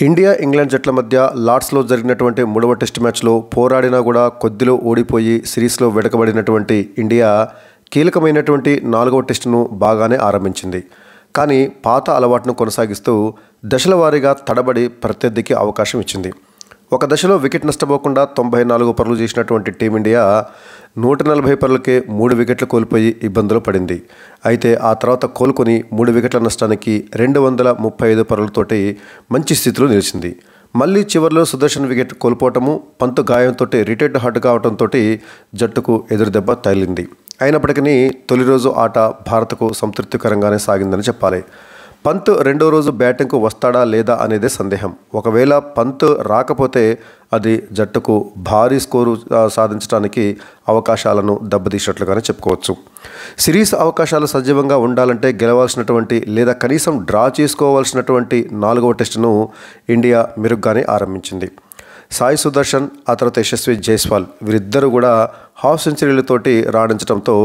India England జట్ల మధ్య లార్డ్స్లో జరిగినటువంటి మూడవ టెస్ట్ మ్యాచ్లో పోరాడినా కూడా కొద్దిలో ఓడిపోయి సిరీస్లో వెనుకబడినటువంటి ఇండియా కీలకమైనటువంటి నాలుగవ టెస్టును బాగానే ఆరంభించింది. కానీ పాత అలవాటును కొనసాగిస్తూ దశల వారీగా తడబడి ప్రత్యర్థికి అవకాశం ఇచ్చింది. ఒక దశలో వికెట్ నష్టపోకుండా 94 పరుగులు చేసినటువంటి టీమిండియా 140 పరుగులకే 3 వికెట్లు కోల్పోయి ఇబ్బందులు పడింది. అయితే ఆ తర్వాత కోలుకొని 3 వికెట్ల నష్టానికి 235 పరుగులతోటి మంచి స్థితిలో నిలిచింది. మళ్ళీ చివరిలో సుదర్శన్ వికెట్ కోల్పోవటము, పంత్ గాయంతో రిటైర్డ్ హార్ట్ కావడంతో జట్టుకు ఎదురుదెబ్బ తగిలింది. అయినప్పటికీ తొలి రోజు ఆట భారత్కు సంతృప్తికరంగానే సాగిందని చెప్పాలి. పంత్ రెండో రోజు బ్యాటింగ్కు వస్తాడా లేదా అనేదే సందేహం. ఒకవేళ పంత్ రాకపోతే అది జట్టుకు భారీ స్కోరు సాధించడానికి అవకాశాలను దెబ్బతీసినట్లుగానే చెప్పుకోవచ్చు. సిరీస్ అవకాశాలు సజీవంగా ఉండాలంటే గెలవాల్సినటువంటి లేదా కనీసం డ్రా చేసుకోవాల్సినటువంటి 4వ టెస్టును ఇండియా మెరుగ్గానే ఆరంభించింది. సాయి సుదర్శన్, ఆ తర్వాత యశస్వి జైస్వాల్ వీరిద్దరూ కూడా హాఫ్ సెంచరీలతోటి రాణించడంతో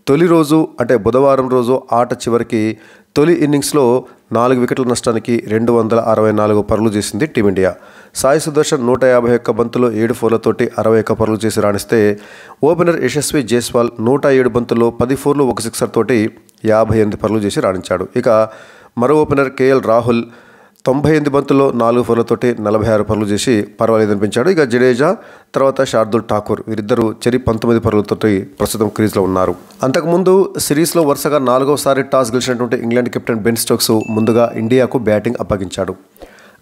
తొలి రోజు అంటే బుధవారం రోజు ఆట చివరికి తొలి ఇన్నింగ్స్లో 4 వికెట్ల నష్టానికి 264 పరుగులు చేసింది టీమిండియా. సాయి సుదర్శన్ 151 బంతుల్లో 7 ఫోర్లతోటి 61 పరుగులు చేసి రాణిస్తే, ఓపెనర్ యశస్వి జైస్వాల్ 107 బంతుల్లో 10 ఫోర్లు 1 సిక్సర్ తోటి 58 పరుగులు చేసి రాణించాడు. ఇక మరో ఓపెనర్ కేఎల్ రాహుల్ 98 బంతుల్లో 4 ఫోర్లతోటి 46 పరుగులు చేసి పర్వాలేదనిపించాడు. ఇక జడేజా తర్వాత శార్దుల్ ఠాకూర్ వీరిద్దరూ 19 పరుగులతోటి ప్రస్తుతం క్రీజ్లో ఉన్నారు. అంతకుముందు సిరీస్లో వరుసగా 4వసారి టాస్ గెలిచినటువంటి ఇంగ్లాండ్ కెప్టెన్ బెన్ స్టోక్స్ ముందుగా ఇండియాకు బ్యాటింగ్ అప్పగించాడు.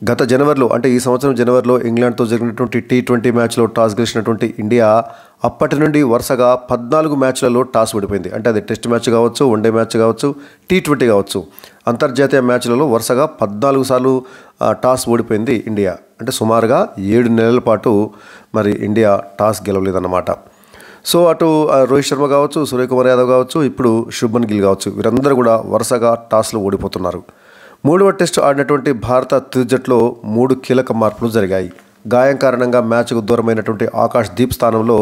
గత జనవరిలో అంటే ఈ సంవత్సరం జనవరిలో ఇంగ్లాండ్తో జరిగినటువంటి T20 మ్యాచ్లో టాస్ గెలిచినటువంటి ఇండియా అప్పటి నుండి వరుసగా 14 మ్యాచ్లలో టాస్ ఓడిపోయింది. అంటే అది టెస్ట్ మ్యాచ్ కావచ్చు, వన్డే మ్యాచ్ కావచ్చు, T20 కావచ్చు. అంతర్జాతీయ మ్యాచ్లలో వరుసగా 14 సార్లు టాస్ ఓడిపోయింది ఇండియా. అంటే సుమారుగా 7 నెలల పాటు మరి ఇండియా టాస్ గెలవలేదన్నమాట. సో అటు రోహిత్ శర్మ కావచ్చు, సూర్యకుమార్ యాదవ్ కావచ్చు, ఇప్పుడు శుభ్మన్ గిల్ కావచ్చు, వీరందరూ కూడా వరుసగా టాస్లో ఓడిపోతున్నారు. 3వ టెస్టు ఆడినటువంటి భారత తుది జట్టులో 3 కీలక మార్పులు జరిగాయి. గాయం కారణంగా మ్యాచ్కు దూరమైనటువంటి ఆకాష్ దీప్ స్థానంలో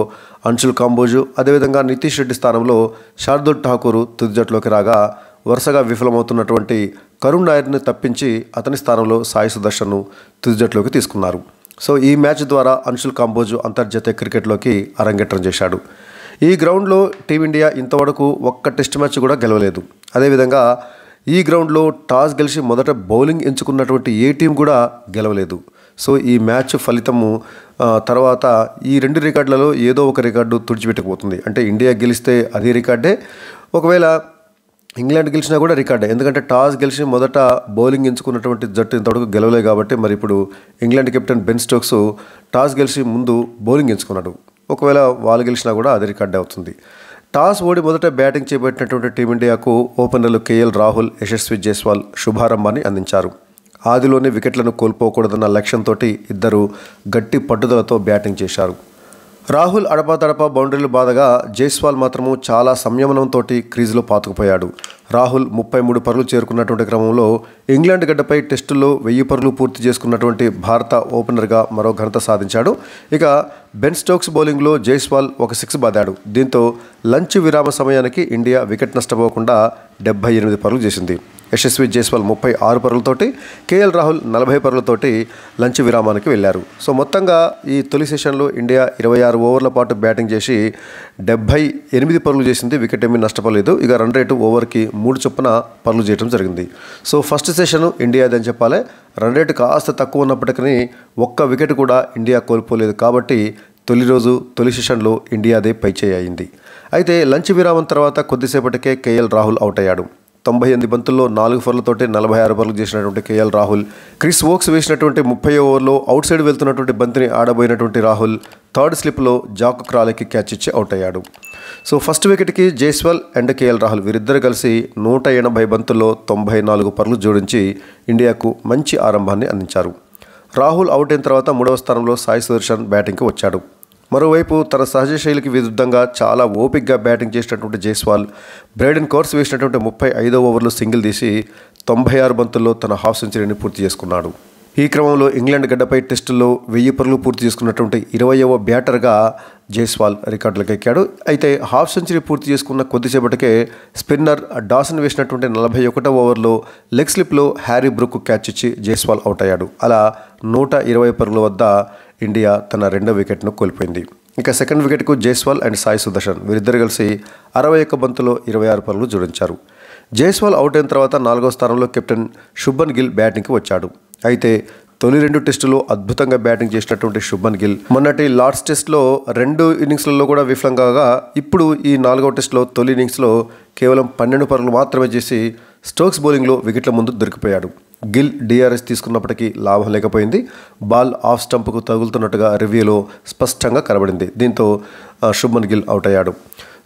అంశుల్ కాంబోజు, అదేవిధంగా నితీష్ రెడ్డి స్థానంలో శార్దుల్ ఠాకూర్ తుది జట్టులోకి రాగా, వరుసగా విఫలమవుతున్నటువంటి కరుణ్ నాయర్ని తప్పించి అతని స్థానంలో సాయి సుదర్శన్ను తుది జట్టులోకి తీసుకున్నారు. సో ఈ మ్యాచ్ ద్వారా అంశుల్ కాంబోజు అంతర్జాతీయ క్రికెట్లోకి అరంగేట్రం చేశాడు. ఈ గ్రౌండ్లో టీమిండియా ఇంతవరకు ఒక్క టెస్ట్ మ్యాచ్ కూడా గెలవలేదు. అదేవిధంగా ఈ గ్రౌండ్లో టాస్ గెలిచి మొదట బౌలింగ్ ఎంచుకున్నటువంటి ఏ టీం కూడా గెలవలేదు. సో ఈ మ్యాచ్ ఫలితము తర్వాత ఈ 2 రికార్డులలో ఏదో ఒక రికార్డు తుడిచిపెట్టకపోతుంది. అంటే ఇండియా గెలిస్తే అది రికార్డే, ఒకవేళ ఇంగ్లాండ్ గెలిచినా కూడా రికార్డే. ఎందుకంటే టాస్ గెలిచి మొదట బౌలింగ్ ఎంచుకున్నటువంటి జట్టు ఇంతవరకు గెలవలే కాబట్టి మరి ఇప్పుడు England captain Ben Stokes toss గెలిచి ముందు బౌలింగ్ ఎంచుకున్నాడు. ఒకవేళ వాళ్ళు గెలిచినా కూడా అది రికార్డే అవుతుంది. టాస్ ఓడి మొదట బ్యాటింగ్ చేపట్టినటువంటి టీమిండియాకు ఓపెనర్లు కేఎల్ రాహుల్, యశస్వి జైస్వాల్ శుభారంభాన్ని అందించారు. ఆదిలోనే వికెట్లను కోల్పోకూడదన్న లక్ష్యంతో ఇద్దరు గట్టి పట్టుదలతో బ్యాటింగ్ చేశారు. రాహుల్ అడపాతడపా బౌండరీలు బాధగా జైస్వాల్ మాత్రము చాలా సంయమనంతో క్రీజులో పాతుకుపోయాడు. రాహుల్ 33 పరుగులు చేరుకున్నటువంటి క్రమంలో ఇంగ్లాండ్ గడ్డపై టెస్టుల్లో 1000 పరుగులు పూర్తి చేసుకున్నటువంటి భారత ఓపెనర్గా మరో ఘనత సాధించాడు. ఇక బెన్ స్టోక్స్ బౌలింగ్లో జైస్వాల్ ఒక 6 బాదాడు. దీంతో లంచ్ విరామ సమయానికి ఇండియా వికెట్ నష్టపోకుండా 78 పరుగులు చేసింది. యశస్వి జైస్వాల్ 36 పరుగులతోటి, కేఎల్ రాహుల్ 40 పరుగులతోటి లంచ్ విరామానికి వెళ్ళారు. సో మొత్తంగా ఈ తొలి సెషన్లో ఇండియా 26 ఓవర్ల పాటు బ్యాటింగ్ చేసి 78 పరుగులు చేసింది. వికెట్ ఏమీ నష్టపోలేదు. ఇక రన్ రేటు ఓవర్కి 3 చొప్పున పరుగులు చేయడం జరిగింది. సో ఫస్ట్ సెషన్ ఇండియాది అని చెప్పాలి. రన్ రేటు కాస్త తక్కువ ఉన్నప్పటికీ ఒక్క వికెట్ కూడా ఇండియా కోల్పోలేదు. కాబట్టి తొలి రోజు తొలి సెషన్లో ఇండియాదే పైచేయి అయింది. అయితే లంచ్ విరామం తర్వాత కొద్దిసేపటికే కేఎల్ రాహుల్ అవుట్ అయ్యాడు. 98 బంతుల్లో 4 ఫోర్లతోటి 46 పరుగులు చేసినటువంటి కేఎల్ రాహుల్, క్రిస్ వోక్స్ వేసినటువంటి 30 ఓవర్లో అవుట్ సైడ్ వెళ్తున్నటువంటి బంతిని ఆడబోయినటువంటి రాహుల్ థర్డ్ స్లిప్లో జాక్ క్రాలీకి క్యాచ్ ఇచ్చి అవుట్ అయ్యాడు. సో ఫస్ట్ వికెట్కి జైస్వాల్ అండ్ కేఎల్ రాహుల్ వీరిద్దరు కలిసి 180 బంతుల్లో 94 పరుగులు జోడించి ఇండియాకు మంచి ఆరంభాన్ని అందించారు. రాహుల్ అవుట్ అయిన తర్వాత 3వ స్థానంలో సాయి సుదర్శన్ బ్యాటింగ్కి వచ్చాడు. మరోవైపు తన సహజ శైలికి విరుద్ధంగా చాలా ఓపిక్గా బ్యాటింగ్ చేసినటువంటి జైస్వాల్ బ్రైడెన్ కోర్స్ వేసినటువంటి 35వ ఓవర్లో సింగిల్ తీసి 96 బంతుల్లో తన హాఫ్ సెంచరీని పూర్తి చేసుకున్నాడు. ఈ క్రమంలో ఇంగ్లాండ్ గడ్డపై టెస్టుల్లో 1000 పరుగులు పూర్తి చేసుకున్నటువంటి 20వ బ్యాటర్గా జైస్వాల్ రికార్డులకు ఎక్కాడు. అయితే హాఫ్ సెంచరీ పూర్తి చేసుకున్న కొద్దిసేపటికే స్పిన్నర్ డాసన్ వేసినటువంటి 41వ ఓవర్లో లెగ్ స్లిప్లో హ్యారీ బ్రూక్ క్యాచ్ ఇచ్చి జైస్వాల్ అవుట్ అయ్యాడు. అలా 120 పరుగుల వద్ద ఇండియా తన రెండో వికెట్ను కోల్పోయింది. ఇక సెకండ్ వికెట్కు జైస్వాల్ అండ్ సాయి సుదర్శన్ వీరిద్దరు కలిసి 61 బంతుల్లో 26 పరుగులు జోడించారు. జైస్వాల్ అవుట్ అయిన తర్వాత 4వ స్థానంలో కెప్టెన్ శుభ్మన్ గిల్ బ్యాటింగ్కి వచ్చాడు. అయితే తొలి 2 టెస్టులో అద్భుతంగా బ్యాటింగ్ చేసినటువంటి శుభ్మన్ గిల్ మొన్నటి లార్డ్స్ టెస్ట్లో 2 ఇన్నింగ్స్లలో కూడా విఫలం కాగా ఇప్పుడు ఈ 4వ టెస్టులో తొలి ఇన్నింగ్స్లో కేవలం 12 పరుగులు మాత్రమే చేసి స్టోక్స్ బౌలింగ్లో వికెట్ల ముందు దొరికిపోయాడు. గిల్ DRS తీసుకున్నప్పటికీ లాభం లేకపోయింది. బాల్ ఆఫ్ స్టంప్కు తగులుతున్నట్టుగా రివ్యూలో స్పష్టంగా కనబడింది. దీంతో శుభ్మన్ గిల్ అవుట్ అయ్యాడు.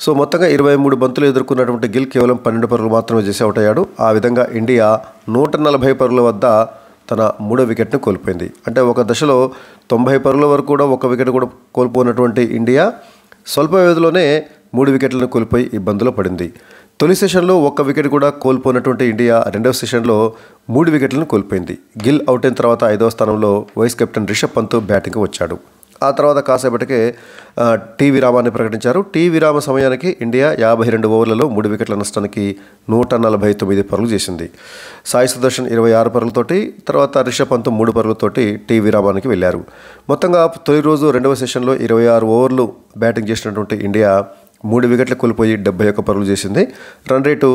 సో మొత్తంగా 23 బంతులు ఎదుర్కొన్నటువంటి గిల్ కేవలం 12 పరుగులు మాత్రమే చేసి అవుట్ అయ్యాడు. ఆ విధంగా ఇండియా 140 పరుగుల వద్ద తన 3వ వికెట్ను కోల్పోయింది. అంటే ఒక దశలో 90 పరుగుల వరకు కూడా ఒక వికెట్ కూడా కోల్పోయినటువంటి ఇండియా స్వల్ప వ్యవధిలోనే 3 వికెట్లను కోల్పోయి ఇబ్బందులు పడింది. తొలి సెషన్లో 1 వికెట్ కూడా కోల్పోయినటువంటి ఇండియా రెండవ సెషన్లో 3 వికెట్లను కోల్పోయింది. గిల్ అవుట్ అయిన తర్వాత 5వ స్థానంలో వైస్ కెప్టెన్ రిషబ్ పంత్ బ్యాటింగ్కి వచ్చాడు. ఆ తర్వాత కాసేపటికే టీ విరామాన్ని ప్రకటించారు. టీ విరామ సమయానికి ఇండియా 52 ఓవర్లలో 3 వికెట్ల నష్టానికి 149 పరుగులు చేసింది. సాయి సుదర్శన్ 26 పరుగులతోటి, తర్వాత రిషబ్ పంత్ 3 పరుగులతోటి టీ విరామానికి వెళ్ళారు. మొత్తంగా తొలి రోజు రెండవ సెషన్లో 26 ఓవర్లు బ్యాటింగ్ చేసినటువంటి ఇండియా 3 వికెట్లు కోల్పోయి 71 పరుగులు చేసింది. రన్ రేటు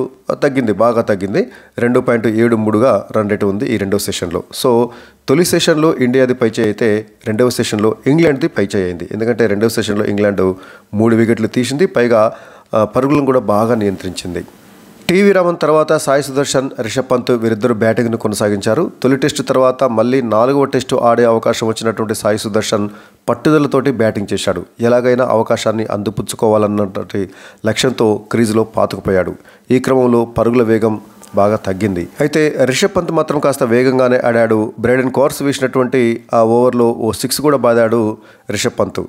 తగ్గింది, బాగా తగ్గింది. 2.73గా రన్ రేటు ఉంది ఈ రెండవ సెషన్లో. సో తొలి సెషన్లో ఇండియాది పైచేయి అయితే రెండవ సెషన్లో ఇంగ్లాండ్ది పైచేయి అయింది. ఎందుకంటే రెండవ సెషన్లో ఇంగ్లాండ్ 3 వికెట్లు తీసింది, పైగా పరుగులను కూడా బాగా నియంత్రించింది. టీ విరామం తర్వాత సాయి సుదర్శన్, రిషబ్ పంత్ వీరిద్దరు బ్యాటింగ్ను కొనసాగించారు. తొలి టెస్టు తర్వాత మళ్ళీ 4వ టెస్టు ఆడే అవకాశం వచ్చినటువంటి సాయి సుదర్శన్ పట్టుదలతోటి బ్యాటింగ్ చేశాడు. ఎలాగైనా అవకాశాన్ని అందిపుచ్చుకోవాలన్నటువంటి లక్ష్యంతో క్రీజులో పాతుకుపోయాడు. ఈ క్రమంలో పరుగుల వేగం బాగా తగ్గింది. అయితే రిషబ్ పంత్ మాత్రం కాస్త వేగంగానే ఆడాడు. బ్రైడెన్ కార్స్ వేసినటువంటి ఆ ఓవర్లో ఓ 6 కూడా బాదాడు రిషబ్ పంత్.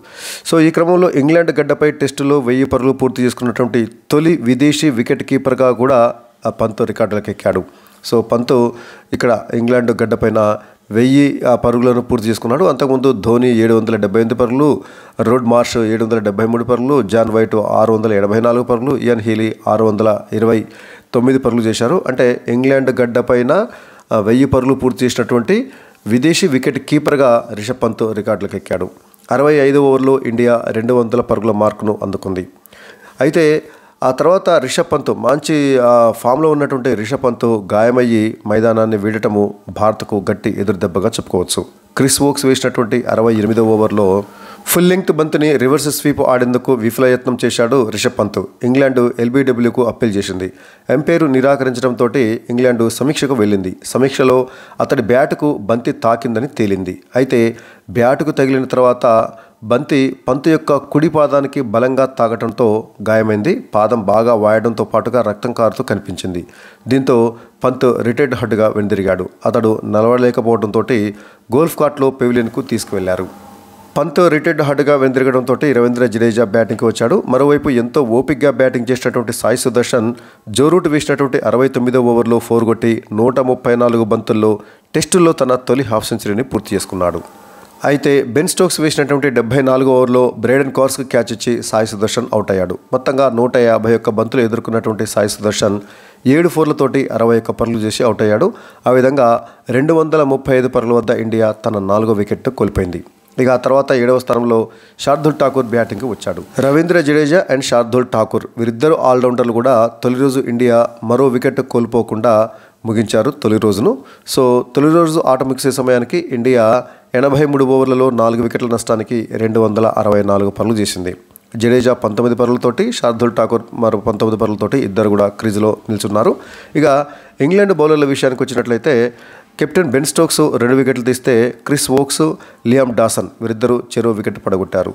సో ఈ క్రమంలో ఇంగ్లాండ్ గడ్డపై టెస్టులో 1000 పరుగులు పూర్తి చేసుకున్నటువంటి తొలి విదేశీ వికెట్ కీపర్గా కూడా పంత్ రికార్డులకు ఎక్కాడు. సో పంత్ ఇక్కడ ఇంగ్లాండ్ గడ్డపైన 1000 పరుగులను పూర్తి చేసుకున్నాడు. అంతకుముందు ధోని 778 పరుగులు, రోడ్ మార్ష్ 773 పరుగులు, జాన్ వైట్ 684 పరుగులు, ఇయాన్ హీలీ 629 పరుగులు చేశారు. అంటే ఇంగ్లాండ్ గడ్డపైన 1000 పరుగులు పూర్తి చేసినటువంటి విదేశీ వికెట్ కీపర్గా రిషబ్ పంత్ రికార్డులకు ఎక్కాడు. 65 ఓవర్లో ఇండియా 200 పరుగుల మార్కును అందుకుంది. అయితే ఆ తర్వాత రిషబ్ పంత్ మంచి ఫామ్లో ఉన్నటువంటి రిషబ్ పంత్ గాయమయ్యి మైదానాన్ని వీడటము భారత్కు గట్టి ఎదురుదెబ్బగా చెప్పుకోవచ్చు. క్రిస్ వోక్స్ వేసినటువంటి 68వ ఓవర్లో ఫుల్ లెంగ్త్ బంతిని రివర్స్ స్వీప్ ఆడేందుకు విఫలయత్నం చేశాడు రిషబ్ పంత్. ఇంగ్లాండ్ LBWకు అప్పీల్ చేసింది. ఎంపైరు నిరాకరించడంతో ఇంగ్లాండ్ సమీక్షకు వెళ్ళింది. సమీక్షలో అతడి బ్యాటుకు బంతి తాకిందని తేలింది. అయితే బ్యాటుకు తగిలిన తర్వాత బంతి పంతు యొక్క కుడి పాదానికి బలంగా తాగటంతో గాయమైంది. పాదం బాగా వాయడంతో పాటుగా రక్తం కారుతూ కనిపించింది. దీంతో పంత్ రిటైర్డ్ హడ్గా వెనుదిరిగాడు. అతడు నలవలేకపోవడంతో గోల్ఫ్ కార్ట్లో పెవిలియన్కు తీసుకువెళ్లారు. పంత్ రిటైర్డ్ హడ్గా వెనుదిరగడంతో రవీంద్ర జడేజా బ్యాటింగ్కి వచ్చాడు. మరోవైపు ఎంతో ఓపిక్గా బ్యాటింగ్ చేసినటువంటి సాయి సుదర్శన్ జోరూట్ వేసినటువంటి 69వ ఓవర్లో 4 కొట్టి 134 బంతుల్లో టెస్టుల్లో తన తొలి హాఫ్ సెంచరీని పూర్తి చేసుకున్నాడు. అయితే బెన్ స్టోక్స్ వేసినటువంటి 74వ ఓవర్లో బ్రైడెన్ కార్స్కి క్యాచ్ ఇచ్చి సాయి సుదర్శన్ అవుట్ అయ్యాడు. మొత్తంగా 151 బంతులు ఎదుర్కొన్నటువంటి సాయి సుదర్శన్ 7 ఫోర్లతోటి 61 పరుగులు చేసి అవుట్ అయ్యాడు. ఆ విధంగా 235 పరుగుల వద్ద ఇండియా తన 4వ వికెట్ను కోల్పోయింది. ఇక ఆ తర్వాత 7వ స్థానంలో శార్దుల్ ఠాకూర్ బ్యాటింగ్కి వచ్చాడు. రవీంద్ర జడేజా అండ్ శార్దుల్ ఠాకూర్ వీరిద్దరు ఆల్రౌండర్లు కూడా తొలి రోజు ఇండియా మరో వికెట్ కోల్పోకుండా ముగించారు తొలి రోజును. సో తొలి రోజు ఆట ముగిసే సమయానికి ఇండియా 83 ఓవర్లలో 4 వికెట్ల నష్టానికి 264 పరుగులు చేసింది. జడేజా 19 పరుగులతోటి, శార్దుల్ ఠాకూర్ మరో 19 పరుగులతోటి ఇద్దరు కూడా క్రీజులో నిల్చున్నారు. ఇక ఇంగ్లాండ్ బౌలర్ల విషయానికి వచ్చినట్లయితే కెప్టెన్ బెన్ స్టోక్స్ 2 వికెట్లు తీస్తే క్రిస్ వోక్స్, లియామ్ డాసన్ వీరిద్దరూ చెరో వికెట్ పడగొట్టారు.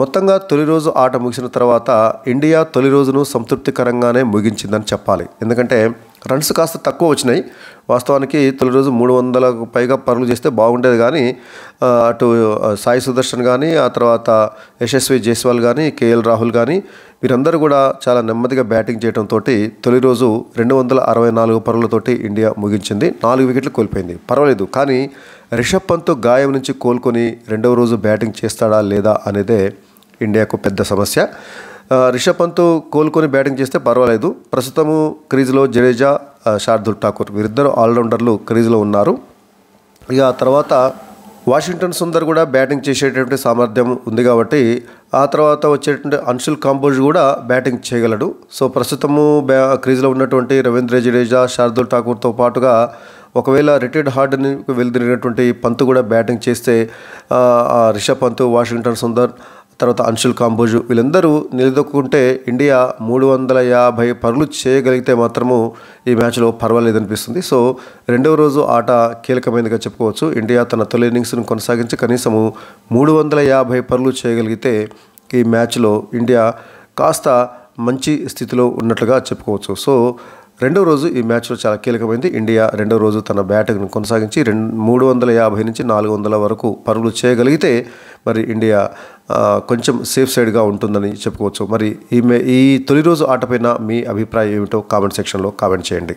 మొత్తంగా తొలి రోజు ఆట ముగిసిన తర్వాత ఇండియా తొలి రోజును సంతృప్తికరంగానే ముగించిందని చెప్పాలి. ఎందుకంటే రన్స్ కాస్త తక్కువ వచ్చినాయి. వాస్తవానికి తొలి రోజు 300కు పైగా పరుగులు చేస్తే బాగుండేది, కానీ అటు సాయి సుదర్శన్ కానీ, ఆ తర్వాత యశస్వి జైస్వాల్ కానీ, కేఎల్ రాహుల్ కానీ వీరందరూ కూడా చాలా నెమ్మదిగా బ్యాటింగ్ చేయడంతో తొలి రోజు 264 పరుగులతోటి ఇండియా ముగించింది. 4 వికెట్లు కోల్పోయింది, పర్వాలేదు. కానీ రిషబ్ పంత్ గాయం నుంచి కోలుకొని రెండవ రోజు బ్యాటింగ్ చేస్తాడా లేదా అనేదే ఇండియాకు పెద్ద సమస్య. రిషబ్ పంత్ కోలుకొని బ్యాటింగ్ చేస్తే పర్వాలేదు. ప్రస్తుతము క్రీజ్లో జడేజా, శార్దుల్ ఠాకూర్ వీరిద్దరు ఆల్రౌండర్లు క్రీజ్లో ఉన్నారు. ఇక తర్వాత వాషింగ్టన్ సుందర్ కూడా బ్యాటింగ్ చేసేటటువంటి సామర్థ్యం ఉంది కాబట్టి ఆ తర్వాత వచ్చేటువంటి అన్షుల్ కాంబోజ్ కూడా బ్యాటింగ్ చేయగలడు. సో ప్రస్తుతము క్రీజ్లో ఉన్నటువంటి రవీంద్ర జడేజా, శార్దుల్ ఠాకూర్తో పాటుగా ఒకవేళ రిటైర్డ్ హార్డ్ని వెళ్తున్నటువంటి పంత్ కూడా బ్యాటింగ్ చేస్తే రిషబ్ పంత్, వాషింగ్టన్ సుందర్, తర్వాత అన్షుల్ కాంబోజ్ వీళ్ళందరూ నిలదొక్కుంటే ఇండియా 350 పరుగులు చేయగలిగితే మాత్రము ఈ మ్యాచ్లో పర్వాలేదనిపిస్తుంది. సో రెండవ రోజు ఆట కీలకమైనదిగా చెప్పుకోవచ్చు. ఇండియా తన తొలి ఇన్నింగ్స్ను కొనసాగించి కనీసము 350 పరుగులు చేయగలిగితే ఈ మ్యాచ్లో ఇండియా కాస్త మంచి స్థితిలో ఉన్నట్లుగా చెప్పుకోవచ్చు. సో రెండవ రోజు ఈ మ్యాచ్లో చాలా కీలకమైంది. ఇండియా రెండవ రోజు తన బ్యాటింగ్ను కొనసాగించి 350 నుంచి 400 వరకు పరుగులు చేయగలిగితే మరి ఇండియా కొంచెం సేఫ్ సైడ్గా ఉంటుందని చెప్పుకోవచ్చు. మరి ఈ తొలి రోజు ఆటపైన మీ అభిప్రాయం ఏమిటో కామెంట్ సెక్షన్లో కామెంట్ చేయండి.